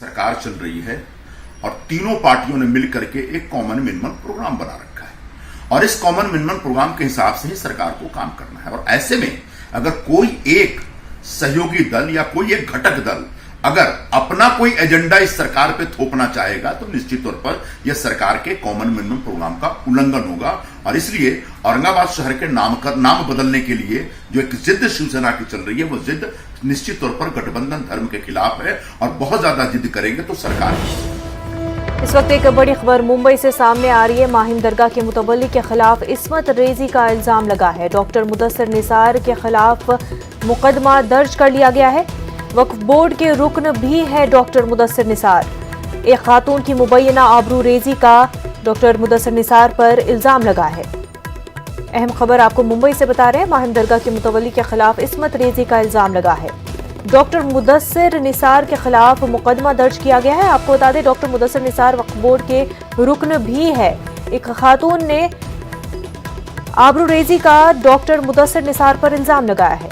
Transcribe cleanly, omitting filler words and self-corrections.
सरकार चल रही है और तीनों पार्टियों ने मिलकर के एक कॉमन मिनिमम प्रोग्राम बना रखा है और इस कॉमन मिनिमम प्रोग्राम के हिसाब से ही सरकार को काम करना है। और ऐसे में अगर कोई एक सहयोगी दल या कोई एक घटक दल अगर अपना कोई एजेंडा इस सरकार पे थोपना चाहेगा तो निश्चित तौर पर यह सरकार के कॉमन मिनिमम प्रोग्राम का उल्लंघन होगा। और इसलिए औरंगाबाद शहर के नाम बदलने के लिए जो एक जिद शिवसेना की चल रही है वो जिद निश्चित तौर पर गठबंधन धर्म के खिलाफ है और बहुत ज्यादा जिद करेंगे तो सरकार। इस वक्त एक बड़ी खबर मुंबई से सामने आ रही है। माहिम दरगाह के मुतवल्ली के खिलाफ इस्मत रेजी का इल्जाम लगा है। डॉक्टर मुदस्सिर निसार के खिलाफ मुकदमा दर्ज कर लिया गया है। वक्फ बोर्ड के रुकन भी है डॉक्टर मुदस्सिर निसार। एक खातून की मुबैना आबरू रेजी का डॉक्टर मुदस्सिर निसार पर इल्जाम लगा है। अहम खबर आपको मुंबई से बता रहे हैं। माहिम दरगाह के मुतवल्ली के खिलाफ इस्मत रेजी का इल्जाम लगा है। डॉक्टर मुदस्सिर निसार के खिलाफ मुकदमा दर्ज किया गया है। आपको बता दें डॉक्टर मुदस्सिर निसार वक्फ बोर्ड के रुकन भी है। एक खातून ने आबरू रेजी का डॉक्टर मुदस्सिर निसार पर इल्जाम लगाया है।